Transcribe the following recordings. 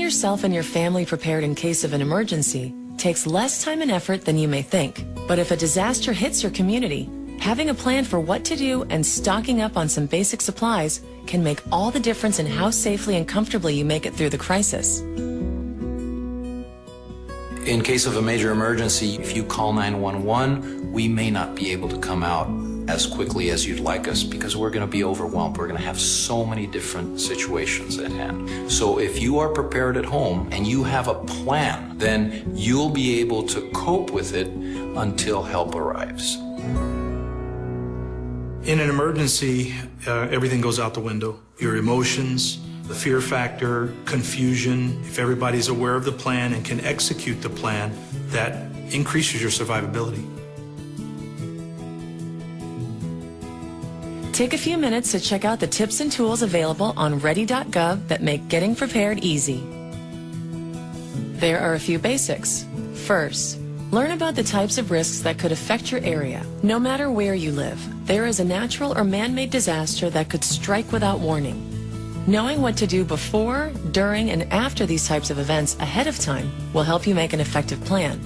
yourself and your family prepared in case of an emergency takes less time and effort than you may think. But if a disaster hits your community, having a plan for what to do and stocking up on some basic supplies can make all the difference in how safely and comfortably you make it through the crisis. In case of a major emergency, if you call 911, we may not be able to come out as quickly as you'd like us because we're going to be overwhelmed. We're going to have so many different situations at hand. So if you are prepared at home and you have a plan, then you'll be able to cope with it until help arrives. In an emergency, everything goes out the window. Your emotions, the fear factor, confusion. If everybody's aware of the plan and can execute the plan, that increases your survivability. Take a few minutes to check out the tips and tools available on ready.gov that make getting prepared easy. There are a few basics. First, learn about the types of risks that could affect your area. No matter where you live, there is a natural or man-made disaster that could strike without warning. Knowing what to do before, during, and after these types of events ahead of time will help you make an effective plan.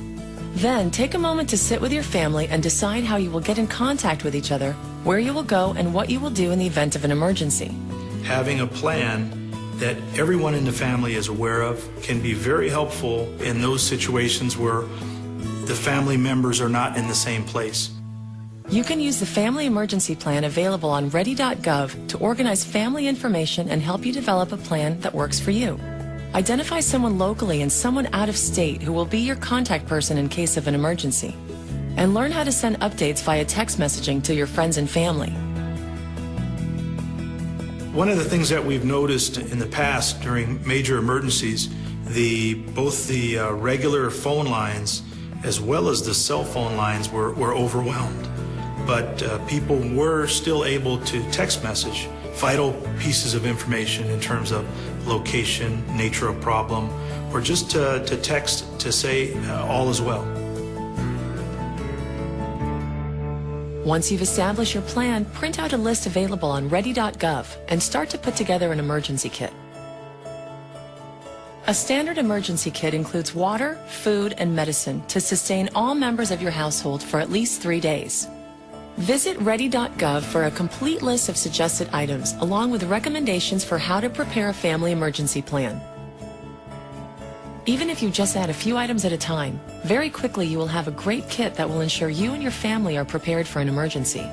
Then, take a moment to sit with your family and decide how you will get in contact with each other, where you will go, and what you will do in the event of an emergency. Having a plan that everyone in the family is aware of can be very helpful in those situations where the family members are not in the same place. You can use the Family Emergency Plan available on ready.gov to organize family information and help you develop a plan that works for you. Identify someone locally and someone out of state who will be your contact person in case of an emergency. And learn how to send updates via text messaging to your friends and family. One of the things that we've noticed in the past during major emergencies, both the regular phone lines as well as the cell phone lines were overwhelmed. But people were still able to text message vital pieces of information in terms of location, nature of problem, or just to text to say all is well. Once you've established your plan, print out a list available on ready.gov and start to put together an emergency kit. A standard emergency kit includes water, food, and medicine to sustain all members of your household for at least 3 days. Visit ready.gov for a complete list of suggested items, along with recommendations for how to prepare a family emergency plan. Even if you just add a few items at a time, very quickly you will have a great kit that will ensure you and your family are prepared for an emergency.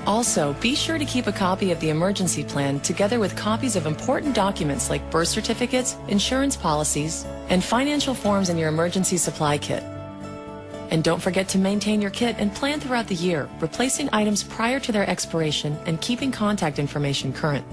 Also, be sure to keep a copy of the emergency plan together with copies of important documents like birth certificates, insurance policies, and financial forms in your emergency supply kit. And don't forget to maintain your kit and plan throughout the year, replacing items prior to their expiration and keeping contact information current.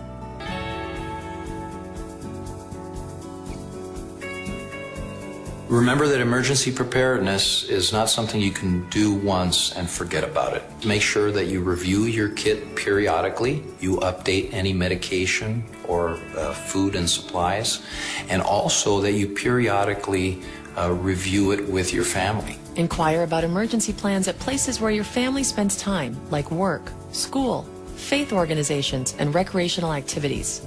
Remember that emergency preparedness is not something you can do once and forget about it. Make sure that you review your kit periodically, you update any medication or food and supplies, and also that you periodically review it with your family. Inquire about emergency plans at places where your family spends time, like work, school, faith organizations, and recreational activities.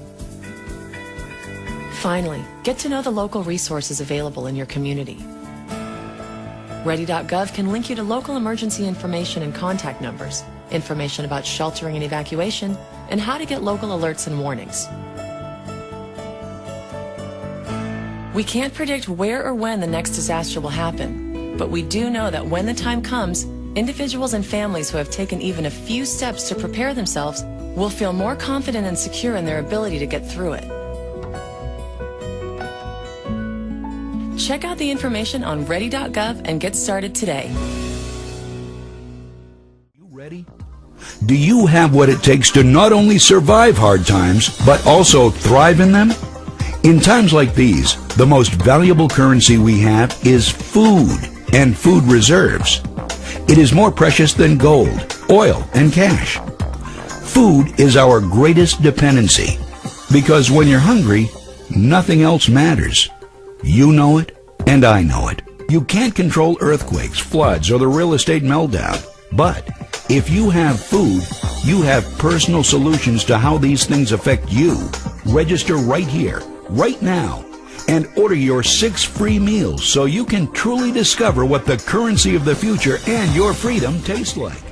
Finally, get to know the local resources available in your community. Ready.gov can link you to local emergency information and contact numbers, information about sheltering and evacuation, and how to get local alerts and warnings. We can't predict where or when the next disaster will happen, but we do know that when the time comes, individuals and families who have taken even a few steps to prepare themselves will feel more confident and secure in their ability to get through it. Check out the information on ready.gov and get started today. You ready? Do you have what it takes to not only survive hard times, but also thrive in them? In times like these, the most valuable currency we have is food and food reserves. It is more precious than gold, oil, and cash. Food is our greatest dependency, because when you're hungry, nothing else matters. You know it, and I know it. You can't control earthquakes, floods, or the real estate meltdown. But if you have food, you have personal solutions to how these things affect you. Register right here right now and order your 6 free meals so you can truly discover what the currency of the future and your freedom taste like.